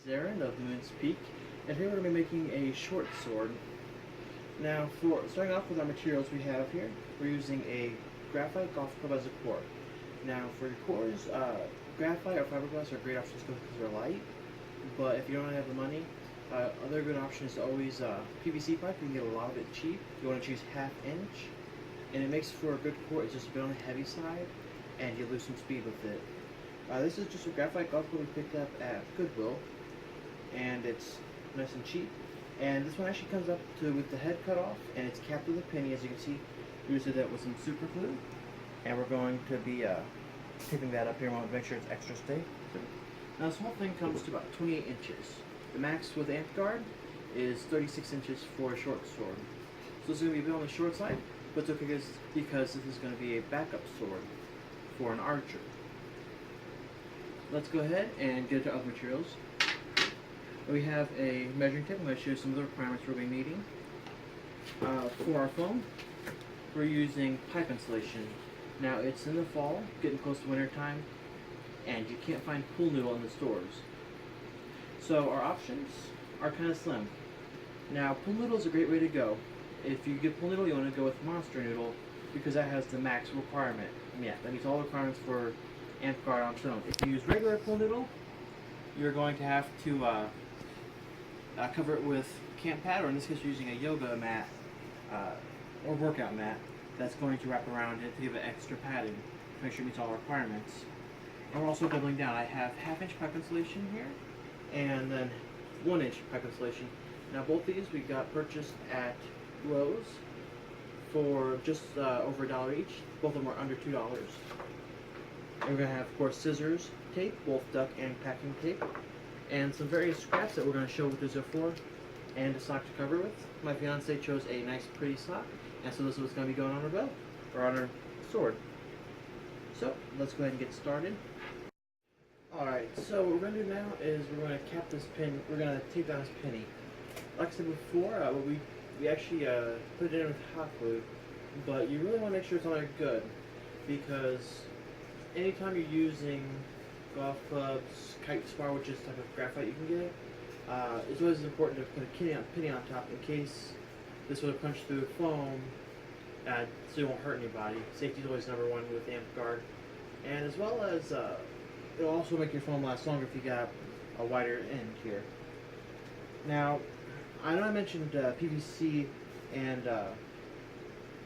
Aaron of Moon's Peak, and here we're going to be making a short sword. Now, for starting off with our materials we have here, we're using a graphite golf club as a core. Now, for your cores, graphite or fiberglass are great options because they're light, but if you don't have the money, other good option is always PVC pipe. You can get a lot of it cheap. You want to choose 1/2 inch, and it makes for a good core. It's just a bit on the heavy side, and you lose some speed with it. This is just a graphite golf club we picked up at Goodwill, and it's nice and cheap. And this one actually comes up with the head cut off, and it's capped with a penny, as you can see. We used it with some super glue, and we're going to be taping that up here. We want to make sure it's extra stable. Now this whole thing comes to about 28 inches. The max with Amtgard is 36 inches for a short sword. So this is going to be a bit on the short side, but it's okay because this is going to be a backup sword for an archer. Let's go ahead and get into other materials. We have a measuring tape. I'm going to show you some of the requirements we'll be needing. For our foam, we're using pipe insulation. Now it's in the fall, getting close to winter time, and you can't find pool noodle in the stores. So our options are kind of slim. Now pool noodle is a great way to go. If you get pool noodle, you want to go with monster noodle because that has the max requirement. Yeah, that meets all the requirements for Amtgard on its own. If you use regular pool noodle, you're going to have to cover it with camp pad, or in this case you're using a yoga mat or workout mat that's going to wrap around it to give it extra padding to make sure it meets all requirements. And we're also doubling down. I have 1/2 inch pipe insulation here and then 1 inch pipe insulation. Now both these we got purchased at Lowe's for just over $1 each. Both of them are under $2. And we're going to have, of course, scissors, tape, both duct and packing tape, and some various scraps that we're going to show what these are for, and a sock to cover with. My fiance chose a nice, pretty sock, and so this is what's going to be going on her belt, or on her sword. So, let's go ahead and get started. Alright, so what we're going to do now is we're going to cap this pin, we're going to tape down this penny. Like I said before, we actually put it in with hot glue, but you really want to make sure it's on there good, because anytime you're using golf clubs, kite spar, which is the type of graphite you can get, it's always important to put a penny on top in case this would have punched through foam, so you won't hurt anybody. Safety is always number one with Amtgard, and as well as it'll also make your foam last longer if you got a wider end here. Now, I know I mentioned PVC and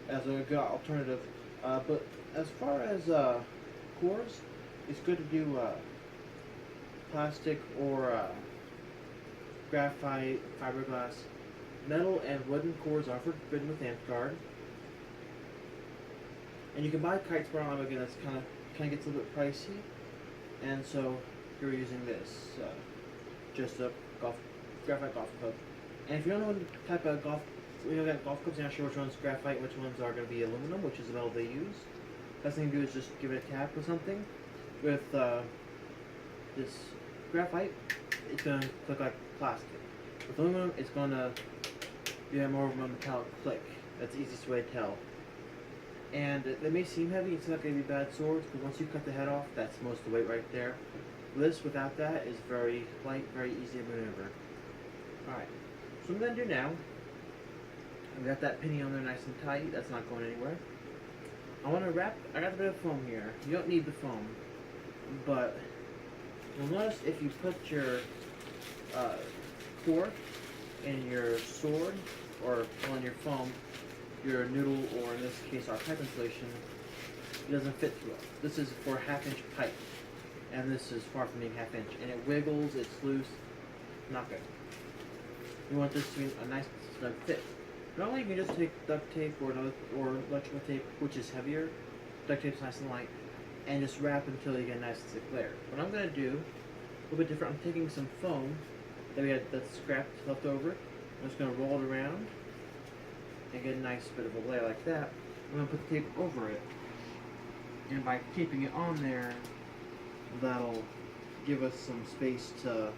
as a good alternative, but as far as cores, it's good to do plastic or graphite, fiberglass. Metal and wooden cores are forbidden with Amtgard. And you can buy kite spar on, again, that's kind of gets a little bit pricey. And so you're using this, just a graphite golf club. And if you don't know what type of golf clubs, you're not sure which one's graphite, which ones are going to be aluminum, which is the metal they use. Best thing to do is just give it a tap or something. With this graphite, it's going to look like plastic. With aluminum, it's going to be more of a metallic click. That's the easiest way to tell. And they may seem heavy, it's not going to be bad swords, but once you cut the head off, that's most of the weight right there. This, without that, is very light, very easy to maneuver. Alright, so what I'm going to do now, I've got that penny on there nice and tight, that's not going anywhere. I want to wrap, I got a bit of foam here. You don't need the foam, but you'll notice if you put your core in your sword, or on your foam, your noodle, or in this case our pipe insulation, it doesn't fit through it. This is for 1/2 inch pipe, and this is far from being 1/2 inch, and it wiggles, it's loose, not good. You want this to be a nice snug fit. Normally you can just take duct tape or electrical tape, which is heavier. Duct tape's nice and light, and just wrap until you get a nice thick layer. What I'm going to do, a little bit different, I'm taking some foam that we had that's scrapped left over. I'm just going to roll it around and get a nice bit of a layer like that. I'm going to put the tape over it, and by taping it on there, that'll give us some space to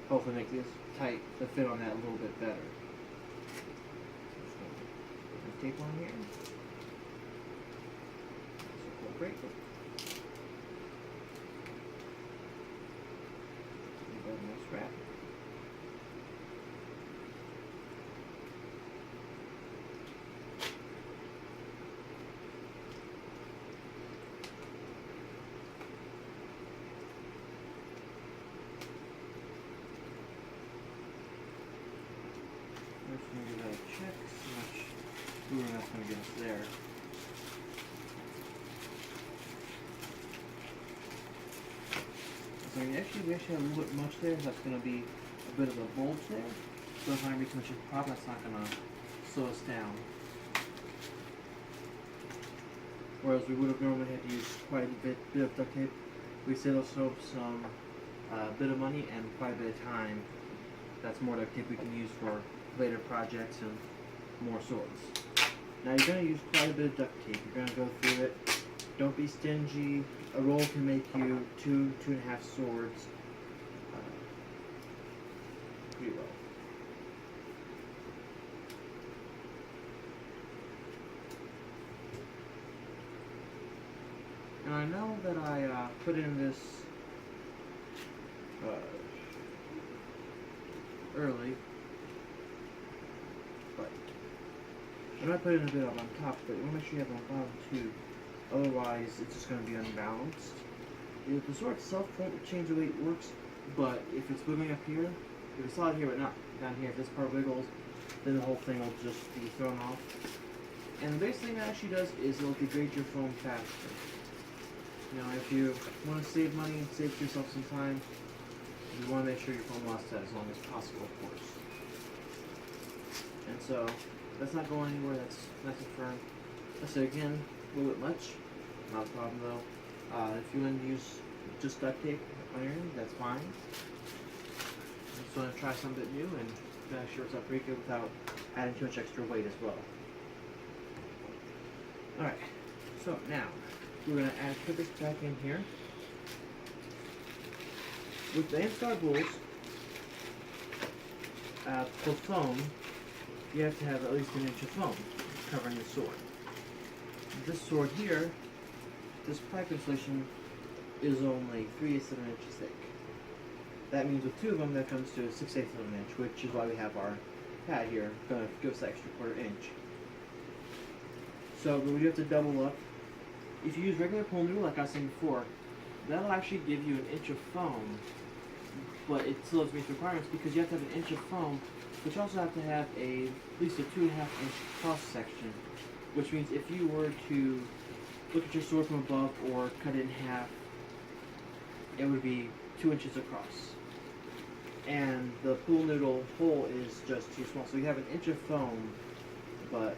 hopefully make this tight to fit on that a little bit better. Tape on here. Great. Strap. screwing that's going to get us there. So we actually have a little bit much there. That's going to be a bit of a bulge there. So it's not going to be too much of a problem. That's not going to slow us down. Whereas we would have normally had to use quite a bit of duct tape, we save ourselves some bit of money and quite a bit of time. That's more duct tape we can use for later projects and more swords. Now you're going to use quite a bit of duct tape. You're going to go through it. Don't be stingy. A roll can make you 2.5 swords pretty well. And I know that I put in this early, but I might put in a bit on top, but you want to make sure you have it on bottom too. Otherwise, it's just going to be unbalanced. The sword itself won't change the way it works, but if it's moving up here, if it's solid here but not down here, if this part wiggles, then the whole thing will just be thrown off. And the biggest thing that actually does is it'll degrade your foam faster. You know, if you want to save money and save yourself some time, you want to make sure your foam lasts as long as possible, of course. And so, that's not going anywhere, that's nice and firm. Let's say again, a little bit much, not a problem though. If you want to use just duct tape on your end, that's fine. I just want to try something new and make sure it's up pretty good without adding too much extra weight as well. Alright, so now, we're going to add clippers back in here. With the Amtgard rules, for foam, you have to have at least 1 inch of foam covering the sword. This sword here, this pipe insulation is only 3/8 of an inch thick. That means with 2 of them, that comes to 6/8 of an inch, which is why we have our pad here, going to give us that extra 1/4 inch. So, but we do have to double up. If you use regular pull noodle, like I was saying before, that'll actually give you 1 inch of foam, but it still has meets requirements because you have to have 1 inch of foam, but you also have to have at least a 2.5 inch cross section, which means if you were to look at your sword from above or cut it in half, it would be 2 inches across. And the pool noodle hole is just too small, so you have 1 inch of foam, but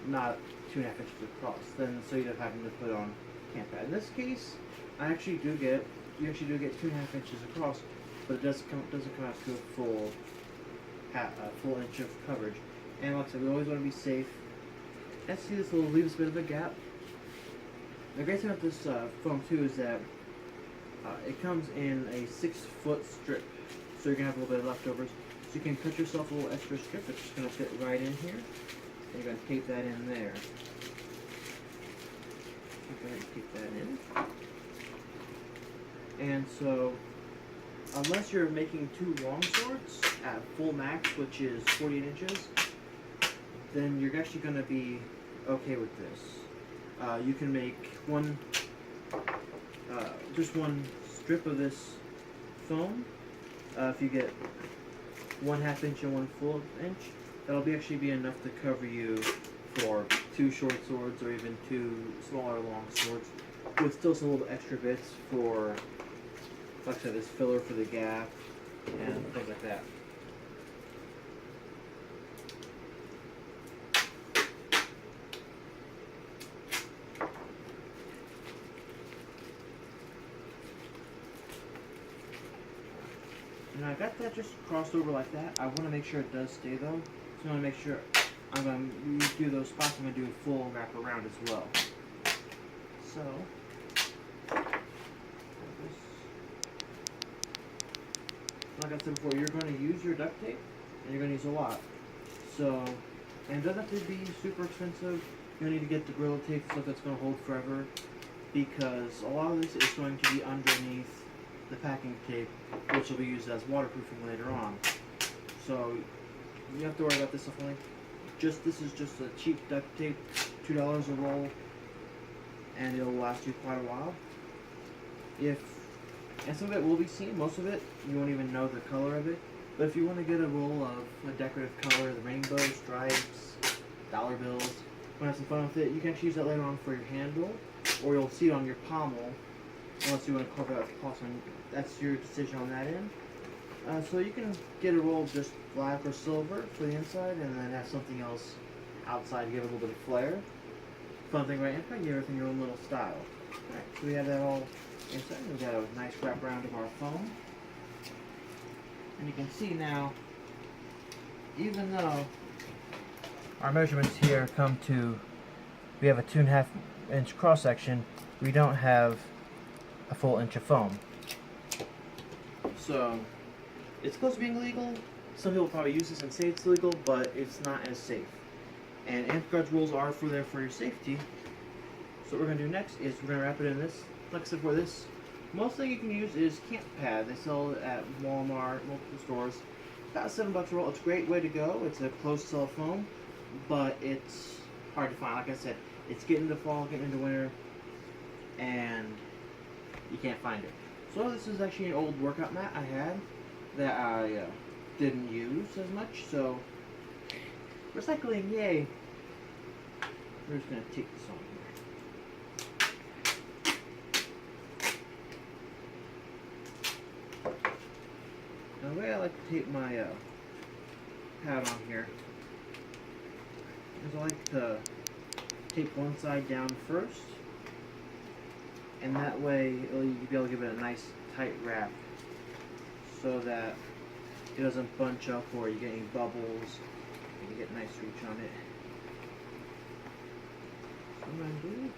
not 2.5 inches across. Then so you end up having to put on camp pad. In this case, you actually do get 2.5 inches across, but it doesn't come out to a full inch of coverage. And like I said, we always want to be safe. As you see, this will leave us a bit of a gap. The great thing about this foam too is that it comes in a 6-foot strip, so you're gonna have a little bit of leftovers. So you can cut yourself a little extra strip that's just gonna fit right in here. And you're gonna tape that in there. Go ahead and tape that in. And so, unless you're making 2 long swords at full max, which is 48 inches, then you're actually going to be okay with this. You can make just one strip of this foam. If you get 1/2 inch and 1 full inch, that'll actually be enough to cover you for 2 short swords or even 2 smaller long swords, with still some little extra bits for, like I said, this filler for the gap and things like that. And I got that just crossed over like that. I want to make sure it does stay though. So I want to make sure I'm going to redo those spots. I'm going to do a full wrap around as well. So, like I said before, you're going to use your duct tape, and you're going to use a lot. So, and it doesn't have to be super expensive. You don't need to get the Gorilla Tape stuff that's going to hold forever, because a lot of this is going to be underneath the packing tape, which will be used as waterproofing later on. So, you don't have to worry about this stuff only. This is just a cheap duct tape, $2 a roll, and it'll last you quite a while. And some of it will be seen, most of it, you won't even know the color of it. But if you want to get a roll of a decorative color, the rainbow, stripes, dollar bills. Want to have some fun with it? You can actually use that later on for your handle, or you'll see it on your pommel, unless you want to carve out a cross on. That's your decision on that end. So you can get a roll just black or silver for the inside, and then have something else outside to give it a little bit of flair. Fun thing right inside, give everything your own little style. Alright, so we have that all inside. We got a nice wrap around of our foam. And you can see now, even though our measurements here come to, we have a 2.5 inch cross section, we don't have a full inch of foam. So, it's close to being legal. Some people probably use this and say it's legal, but it's not as safe. And Amtgard's rules are there for your safety. So what we're going to do next is we're going to wrap it in this. Like I said before, this most thing you can use is camp pad. They sell it at Walmart, multiple stores. About $7 a roll. It's a great way to go. It's a closed cell foam, but it's hard to find. Like I said, it's getting into fall, getting into winter, and you can't find it. So this is actually an old workout mat I had that I didn't use as much. So recycling, yay! We're just gonna take this on here. Now the way I like to tape my pad on here is I like to tape one side down first, and that way you'll be able to give it a nice tight wrap so that it doesn't bunch up or you get any bubbles. You can get a nice reach on it. So I'm going to do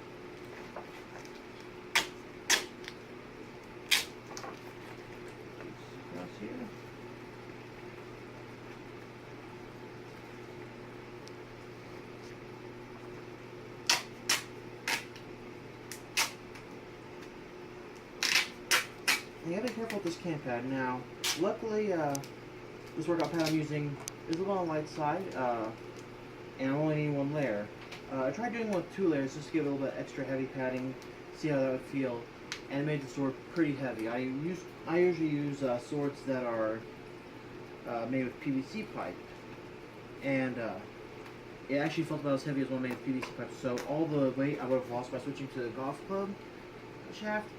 across here. You gotta be careful with this camp pad. Now, luckily, this workout pad I'm using is a little on the light side, and I only need one layer. I tried doing one with 2 layers just to give it a little bit extra heavy padding, see how that would feel, and it made the sword pretty heavy. I usually use swords that are made with PVC pipe, and it actually felt about as heavy as one made with PVC pipe. So all the weight I would have lost by switching to the golf club shaft,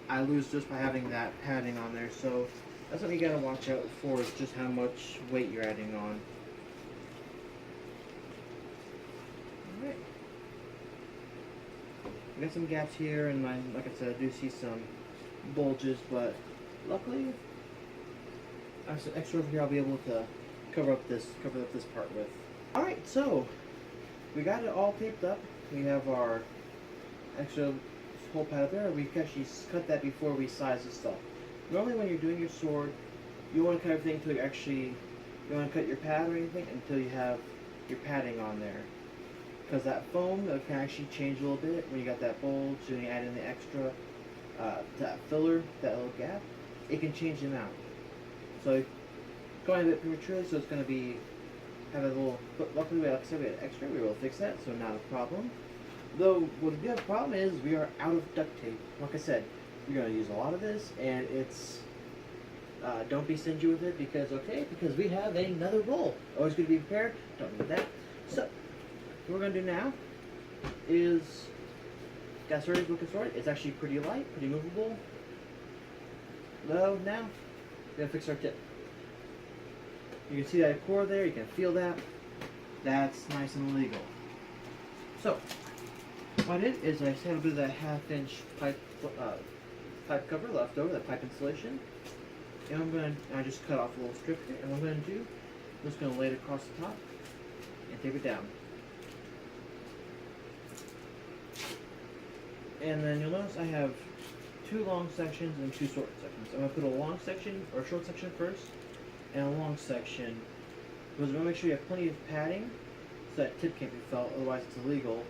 I lose just by having that padding on there. So that's what you gotta watch out for, is just how much weight you're adding on. Alright. I got some gaps here, and like I said, I do see some bulges, but luckily I have some extra over here I'll be able to cover up this part with. Alright, so we got it all taped up. We have our extra whole pad up there. We actually cut that before we size this stuff. Normally when you're doing your sword, you want to cut everything until you want to cut your pad or anything until you have your padding on there. Because that foam can actually change a little bit when you got that bulge and you add in the extra, that filler, that little gap, it can change the amount. So going a bit prematurely, so it's going to be, have a little, but luckily like I said, we had extra, we were able to fix that, so not a problem. Though, what the other problem is, we are out of duct tape. Like I said, you're going to use a lot of this, and it's, don't be stingy with it, because we have another roll. Always good to be prepared, don't need that. So, what we're going to do now is, got started looking sword. It's actually pretty light, pretty movable. Though, now, we're going to fix our tip. You can see that core there, you can feel that. That's nice and legal. So, what I did is I had a bit of that 1/2 inch pipe cover left over, that pipe insulation. And I just cut off a little strip here, and what I'm going to do, I'm just going to lay it across the top and tape it down. And then you'll notice I have 2 long sections and 2 short sections. I'm going to put a long section, or a short section first, and a long section, because we want to make sure you have plenty of padding, so that tip can't be felt, otherwise it's illegal.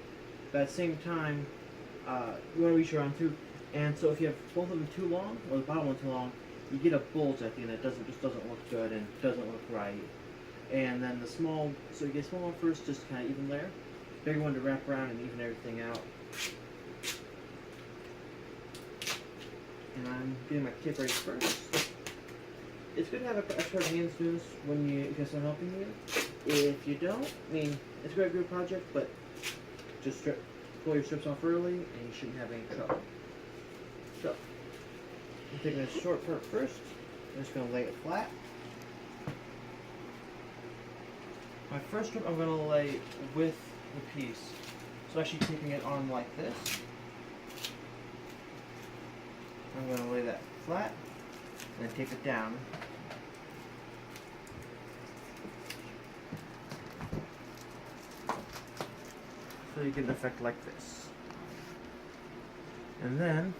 But at the same time, you want to reach around too. And so if you have both of them too long, or the bottom one too long, you get a bulge at the end that just doesn't look good and doesn't look right. And then the small, so you get small one first, just kind of even layer. Bigger one to wrap around and even everything out. And I'm getting my tip ready first. It's good to have a pair of hands doing this when you, if you have someone helping you. If you don't, I mean, it's a very good project, but just pull your strips off early and you shouldn't have any trouble. So, I'm taking a short part first. I'm just going to lay it flat. My first strip I'm going to lay with the piece. So actually taking it on like this. I'm going to lay that flat and then tape it down. So you get an effect like this. And then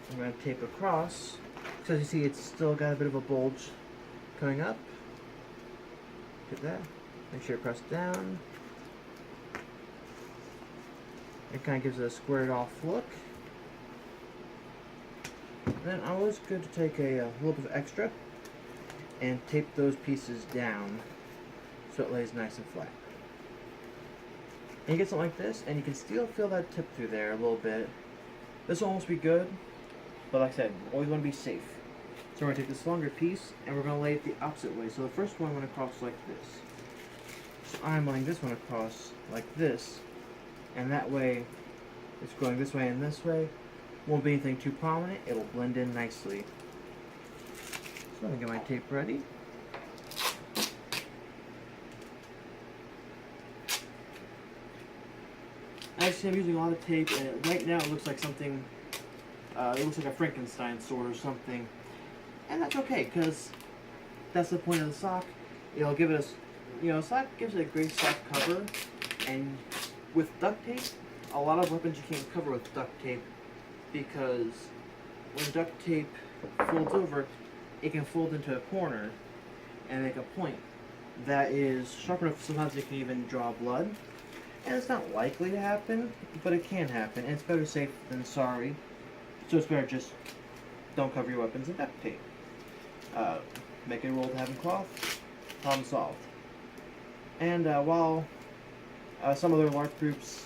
I'm going to tape across. So as you see, it's still got a bit of a bulge coming up. Get that. Make sure you press down. It kind of gives it a squared off look. Then always good to take a little bit of extra and tape those pieces down so it lays nice and flat. And you get something like this, and you can still feel that tip through there a little bit. This will almost be good, but like I said, always want to be safe. So we're going to take this longer piece, and we're going to lay it the opposite way. So the first one I'm going to cross like this. So I'm laying this one across like this, and that way it's going this way and this way. Won't be anything too prominent, it'll blend in nicely. So I'm going to get my tape ready. Actually, I'm using a lot of tape, and right now it looks like something, it looks like a Frankenstein sword or something. And that's okay, because that's the point of the sock. It'll give it a, sock gives it a great soft cover, and with duct tape, a lot of weapons you can't cover with duct tape, because when duct tape folds over, it can fold into a corner and make a point that is sharp enough sometimes it can even draw blood. And it's not likely to happen, but it can happen, and it's better safe than sorry. So it's better just don't cover your weapons in duct tape. Make it roll to having cloth, problem solved. And while some other LARP groups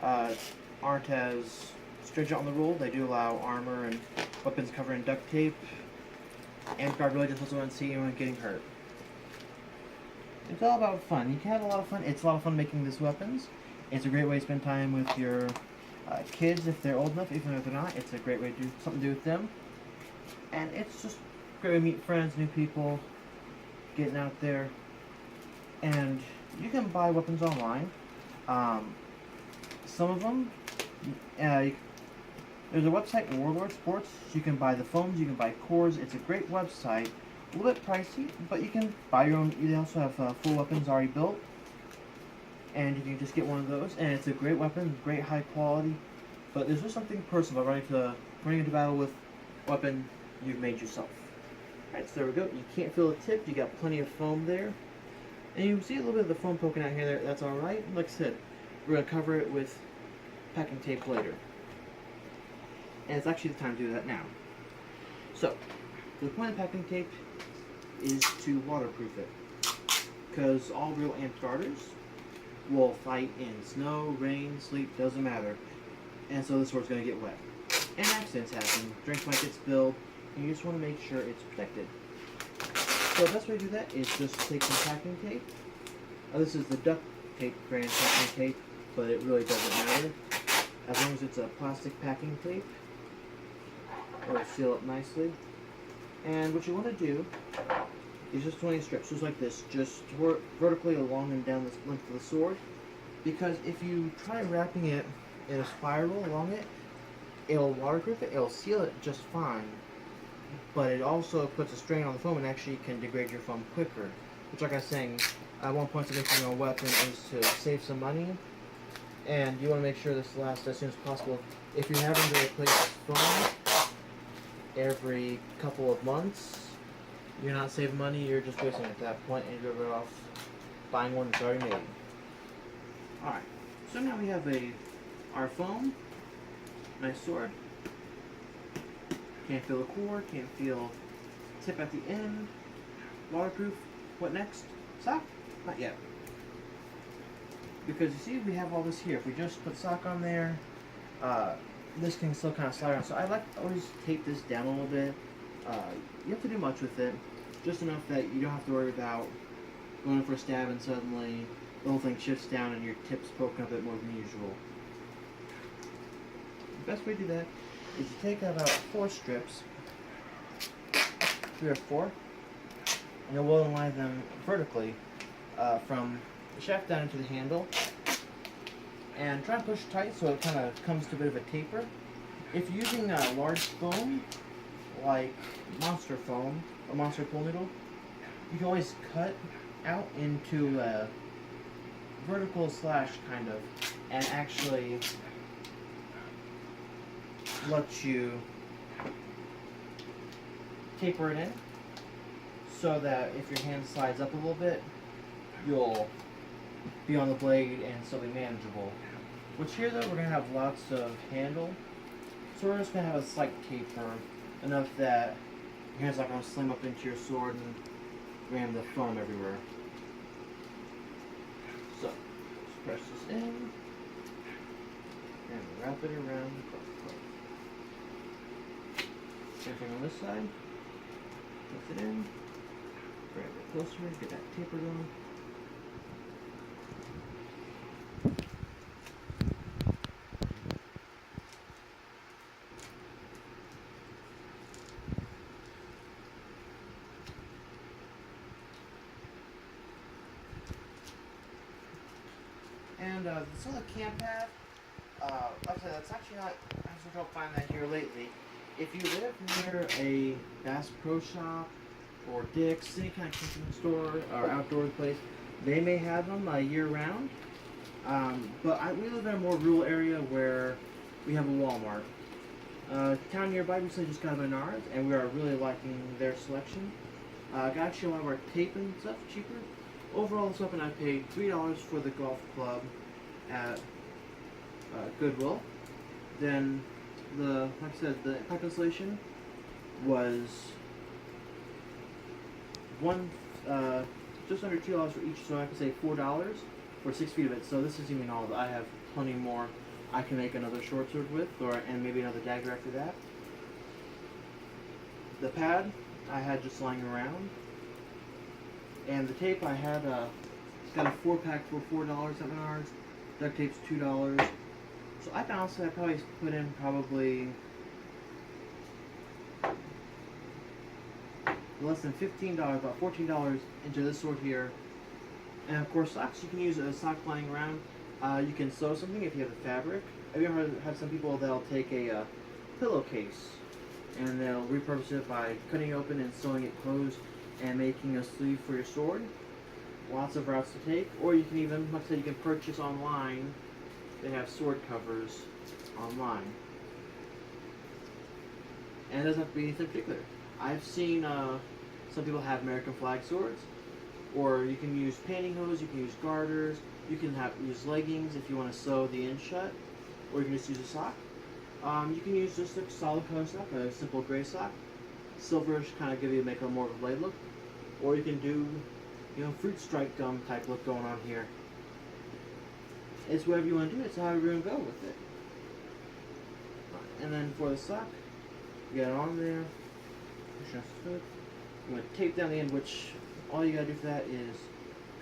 aren't as stringent on the rule, they do allow armor and weapons covered in duct tape. Amtgard really just doesn't want to see anyone getting hurt. It's all about fun. You can have a lot of fun. It's a lot of fun making these weapons. It's a great way to spend time with your kids if they're old enough. Even if they're not, it's a great way to do something to do with them. And it's just a great way to meet friends, new people, getting out there. And you can buy weapons online. Some of them, there's a website, Warlord Sports. You can buy the foams, you can buy cores. It's a great website. A little bit pricey, but you can buy your own. You also have full weapons already built, and you can just get one of those. And it's a great weapon, great high quality. But there's just something personal about running into battle with a weapon you've made yourself. Alright, so there we go. You can't feel the tip. You got plenty of foam there, and you can see a little bit of the foam poking out here. There, that's all right. Like I said, we're gonna cover it with packing tape later, and it's actually the time to do that now. So, the point of packing tape is to waterproof it, because all real Amtgarders will fight in snow, rain, sleet, doesn't matter, and so this sword's going to get wet. And accidents happen, drinks might get spilled, and you just want to make sure it's protected. So the best way to do that is just take some packing tape. This is the Duct tape brand packing tape, but it really doesn't matter. As long as it's a plastic packing tape, it'll seal it nicely. And what you want to do is just 20 strips, just like this, just vertically along and down the length of the sword. Because if you try wrapping it in a spiral along it, it'll waterproof it, it'll seal it just fine. But it also puts a strain on the foam and actually can degrade your foam quicker. Which, like I was saying, one point of making a weapon is to save some money. And you want to make sure this lasts as soon as possible. If you're having to replace foam every couple of months, you're not saving money, you're just wasting it at that point, and you're better off buying one that's already made. Alright, so now we have our foam, nice sword. Can't feel the core, can't feel tip at the end, waterproof. What next? Sock? Not yet. Because you see, we have all this here. If we just put sock on there, this can still kind of slide around. So I like to always tape this down a little bit. You have to do much with it, just enough that you don't have to worry about going in for a stab and suddenly the whole thing shifts down and your tip's poking a bit more than usual. The best way to do that is you take about 4 strips, 3 or 4, and you'll align them vertically from the shaft down into the handle, and try and push tight so it kind of comes to a bit of a taper. If you're using a large foam, like Monster foam or Monster pool noodle, you can always cut out into a vertical slash kind of, and actually let you taper it in so that if your hand slides up a little bit, you'll be on the blade and still be manageable. Which here though, we're going to have lots of handle, so we're just going to have a slight taper, enough that your hand's not going to slam up into your sword and ram the foam everywhere. So, just press this in, and wrap it around the crossbar. Same thing on this side. Press it in, grab it closer, get that taper going. And this other camp pad, like I said, that's actually not, I just don't find that here lately. If you live near a Bass Pro Shop or Dick's, any kind of camping store or outdoor place, they may have them year round. But we live in a more rural area where we have a Walmart. Town nearby recently just got a Menards, and we are really liking their selection. Got actually a lot of our tape and stuff cheaper. Overall, this weapon I paid $3 for the golf club at Goodwill. Then like I said, the pipe insulation was just under $2 for each, so I can say $4 for 6 feet of it. So this isn't even all of it. I have plenty more I can make another short sword with, and maybe another dagger after that. The pad I had just lying around. And the tape I had, it's got a 4-pack for $4 at Menards. Duct tape's $2. So I honestly, I probably put in probably less than $15, about $14 into this sword here. And of course, socks, you can use a sock lying around. You can sew something if you have the fabric. Have you ever had some people that'll take a pillowcase and they'll repurpose it by cutting it open and sewing it closed and making a sleeve for your sword? Lots of routes to take. Or you can even, like I said, you can purchase online. They have sword covers online. And it doesn't have to be anything particular. I've seen some people have American flag swords. Or you can use pantyhose, you can use garters, you can use leggings if you want to sew the end shut. Or you can just use a sock. You can use just a solid color sock, a simple gray sock. Silverish kind of make a more of a blade look. Or you can do, fruit stripe gum type look going on here. It's whatever you want to do. It's however you're going to go with it. And then for the sock, you got it on there. You want to tape down the end, which all you got to do for that is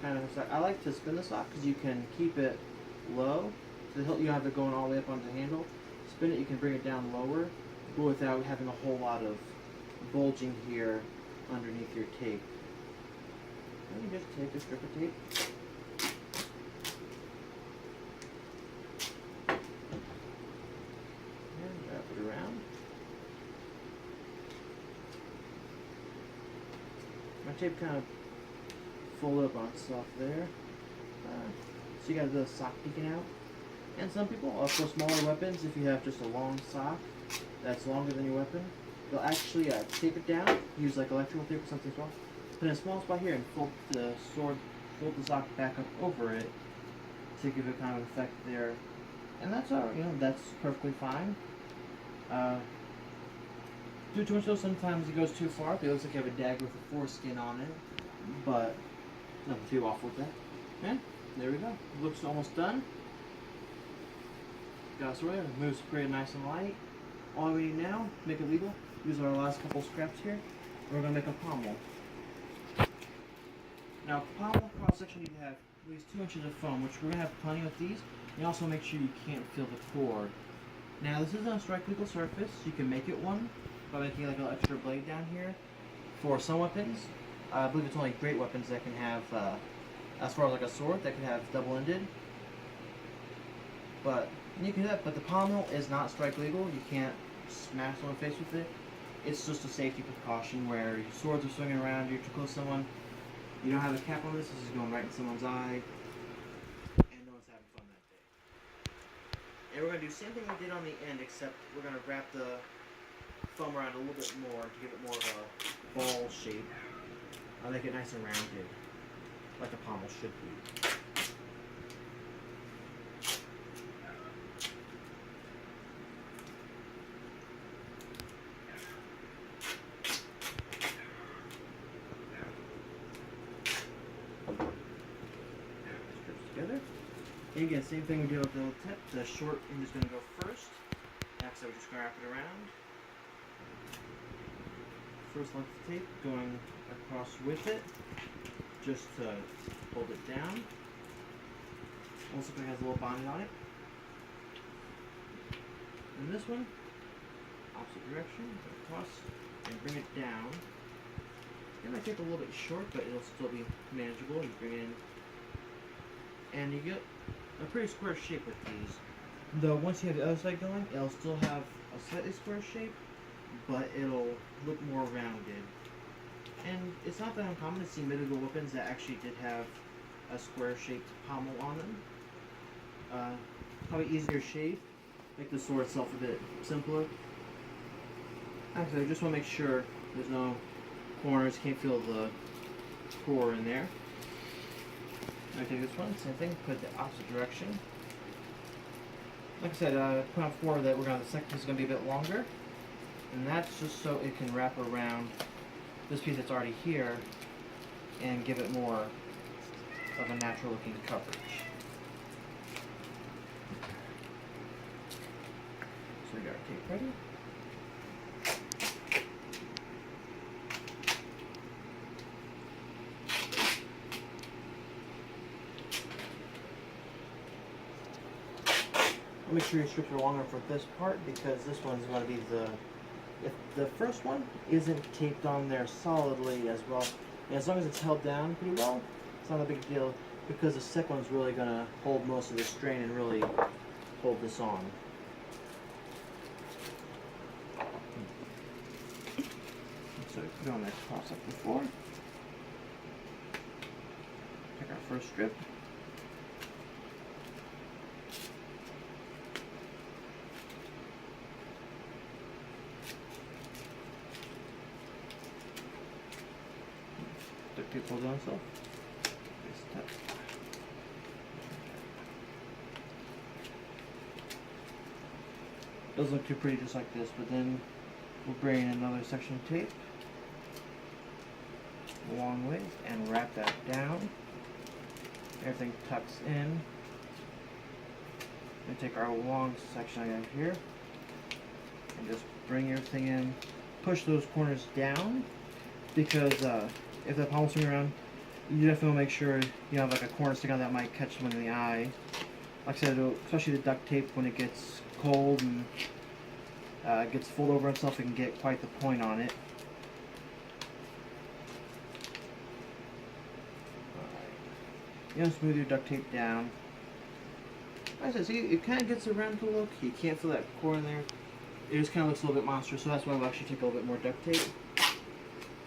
kind of. I like to spin the sock because you can keep it low. So you don't have to go all the way up onto the handle. Spin it, you can bring it down lower, but without having a whole lot of bulging here underneath your tape. And you just take a strip of tape. And wrap it around. My tape kind of folded up on itself there. So you got the sock peeking out. And some people, for smaller weapons, if you have just a long sock that's longer than your weapon, they'll actually tape it down, use like electrical tape or something as well. Put in a small spot here and fold the sock back up over it to give it kind of effect there. And that's that's perfectly fine. Do too much though, sometimes it goes too far. It looks like you have a dagger with a foreskin on it, but nothing too awful with that. And there we go. Looks almost done. Got us right. It moves pretty nice and light. All we need now, make it legal. Use our last couple scraps here. We're gonna make a pommel. Now, pommel cross section, you have at least 2 inches of foam, which we're gonna have plenty with these. And also make sure you can't feel the cord. Now, this isn't a strike legal surface. You can make it one by making like an extra blade down here. For some weapons, I believe it's only great weapons that can have, as far as like a sword, that can have double-ended. But you can do that. But the pommel is not strike legal. You can't smash someone's face with it. It's just a safety precaution where your swords are swinging around, you're too close to someone. You don't have a cap on this. This is going right in someone's eye, and no one's having fun that day. And we're going to do the same thing we did on the end, except we're going to wrap the foam around a little bit more to give it more of a ball shape. I'll make it nice and rounded, like a pommel should be. Together. And again, same thing we did with the tip. The short end is going to go first. Next, we're just going to wrap it around. First length of tape going across with it, just to hold it down. Also, it has a little bonding on it. And this one, opposite direction, go across and bring it down. It might take a little bit short, but it'll still be manageable. You bring it in. And you get a pretty square shape with these. Though once you have the other side going, it'll still have a slightly square shape, but it'll look more rounded. And it's not that uncommon to see medieval weapons that actually did have a square shaped pommel on them. Probably easier shape, make the sword itself a bit simpler. Actually, I just want to make sure there's no corners, can't feel the core in there. I take this one, same thing, put it the opposite direction. Like I said, point out before that we're going to, the second piece is going to be a bit longer. And that's just so it can wrap around this piece that's already here and give it more of a natural looking coverage. So we got our tape ready. Make sure your strips are longer for this part because this one's going to be if the first one isn't taped on there solidly as well, as long as it's held down pretty well, it's not a big deal because the second one's really going to hold most of the strain and really hold this on. So we put on that cross like before. Take our first strip. Duct tape holds on itself. Doesn't look too pretty just like this, but then we'll bring in another section of tape long ways and wrap that down. Everything tucks in. We take our long section I have here and just bring everything in. Push those corners down because if the pommel swing around, you definitely want to make sure you have like a corner stick out that might catch someone in the eye. Like I said, especially the duct tape, when it gets cold and gets folded over itself, it can get quite the point on it. You know, smooth your duct tape down. Like I said, see, it kind of gets a rounded look. You can't feel that core in there. It just kind of looks a little bit monstrous, so that's why we'll actually take a little bit more duct tape.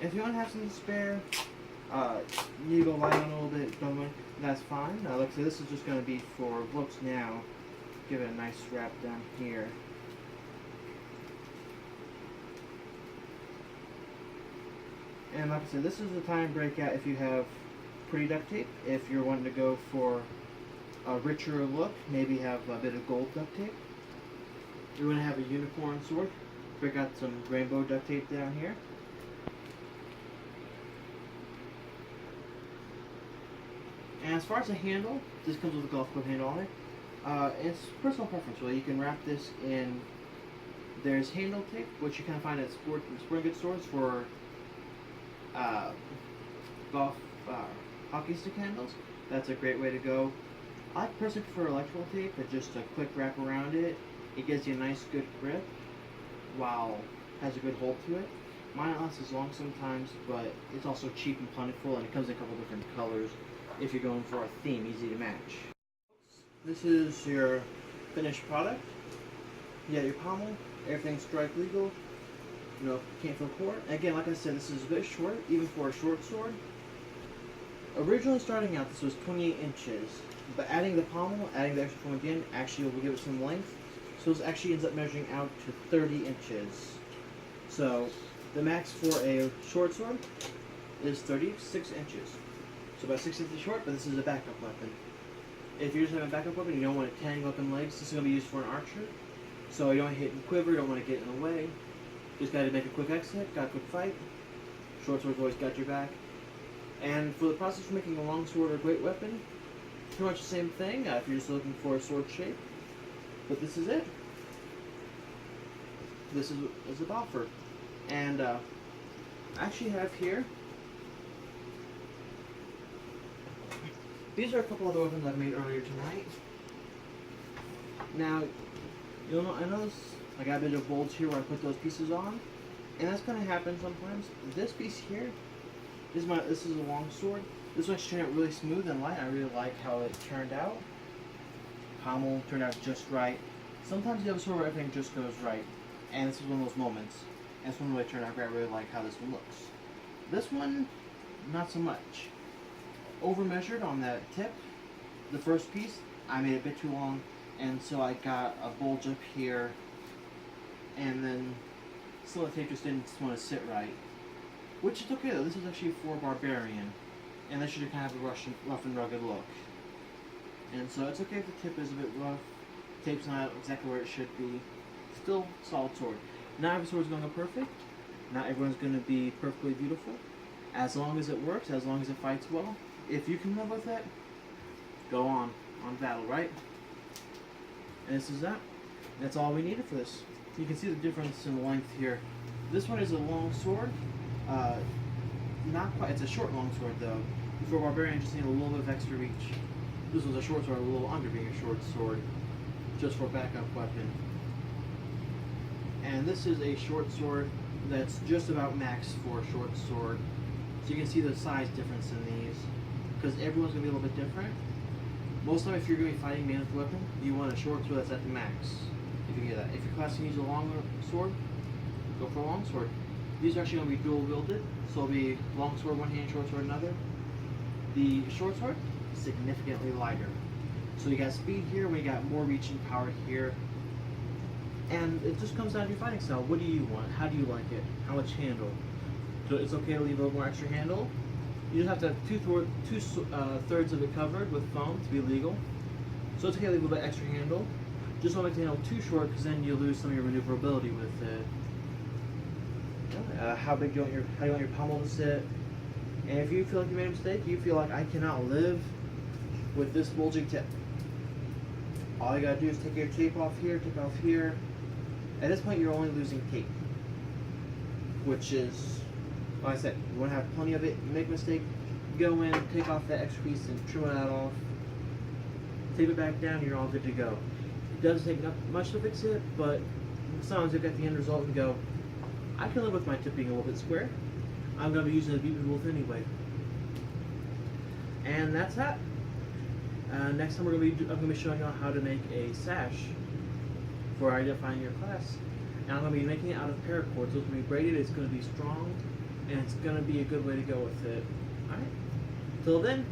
If you want to have some to spare, you go light on a little bit, that's fine. Like I said, this is just going to be for looks now. Give it a nice wrap down here. And like I said, this is the time breakout if you have pretty duct tape. If you're wanting to go for a richer look, maybe have a bit of gold duct tape. You're going to have a unicorn sword. Break out some rainbow duct tape down here. And as far as the handle, this comes with a golf club handle on it. It's personal preference, really. You can wrap this in. There's handle tape, which you can find at sporting goods stores for golf hockey stick handles, that's a great way to go. I personally prefer electrical tape, but just a quick wrap around it. It gives you a nice good grip while has a good hold to it. Mine lasts as long sometimes, but it's also cheap and plentiful, and it comes in a couple different colors if you're going for a theme, easy to match. This is your finished product. You got your pommel, everything's strike legal, can't feel cord. Again, like I said, this is a bit short, even for a short sword. Originally starting out, this was 28 inches, but adding the pommel, adding the extra foam again, actually will give it some length. So this actually ends up measuring out to 30 inches. So the max for a short sword is 36 inches. So about 6 inches short, but this is a backup weapon. If you just have a backup weapon, you don't want to tangle up in legs, this is going to be used for an archer. So you don't want to hit and quiver, you don't want to get in the way. Just got to make a quick exit, got a quick fight. Short sword's always got your back. And for the process of making a long sword or a great weapon, pretty much the same thing if you're just looking for a sword shape. But this is it. This is a boffer. And I actually have here, these are a couple other weapons I've made earlier tonight. Now, I notice I got a bit of bulge here where I put those pieces on, and that's going to happen sometimes. This piece here, this is a long sword. This one turned out really smooth and light. I really like how it turned out. Pommel turned out just right. Sometimes you have a sword where everything just goes right, and this is one of those moments. And this one really turned out great. I really like how this one looks. This one, not so much. Over measured on that tip. The first piece, I made it a bit too long, and so I got a bulge up here, and then some of the tape just didn't want to sit right. Which is okay though. This is actually for Barbarian, and this should kind of have a rough and rugged look. And so it's okay if the tip is a bit rough. Tape's not exactly where it should be. Still solid sword. Not every sword's going to go perfect. Not everyone's going to be perfectly beautiful. As long as it works, as long as it fights well, if you can live with it, go on battle, right? And this is that. That's all we needed for this. You can see the difference in the length here. This one is a long sword. Not quite. It's a short long sword though. For Barbarian, just need a little bit of extra reach. This was a short sword, a little under being a short sword, just for a backup weapon. And this is a short sword that's just about max for a short sword. So you can see the size difference in these, because everyone's going to be a little bit different. Most of the time, if you're going to be fighting man with a weapon, you want a short sword that's at the max. If you get that. If your class can use a longer sword, go for a long sword. These are actually going to be dual wielded, so it'll be long sword one hand, short sword another. The short sword is significantly lighter. So you got speed here, we got more reach and power here. And it just comes down to your fighting style. What do you want? How do you like it? How much handle? So it's okay to leave a little more extra handle. You just have to have two-thirds of it covered with foam to be legal. So it's okay to leave a little bit extra handle. Just don't make the handle too short, because then you lose some of your maneuverability with it. How do you want your pommel to sit? And if you feel like you made a mistake, you feel like I cannot live with this bulging tip, all you gotta do is take your tape off here, take off here. At this point, you're only losing tape, which is, like I said, you want to have plenty of it. You make a mistake, go in, take off that extra piece and trim that off. Tape it back down, you're all good to go. It doesn't take much to fix it, but sometimes you'll get the end result and go, I can live with my tip being a little bit square. I'm going to be using a BB Wolf anyway. And that's that. Next time I'm going to be showing you how to make a sash for identifying your class. And I'm going to be making it out of paracord. So it's going to be braided, it's going to be strong, and it's going to be a good way to go with it. Alright, till then,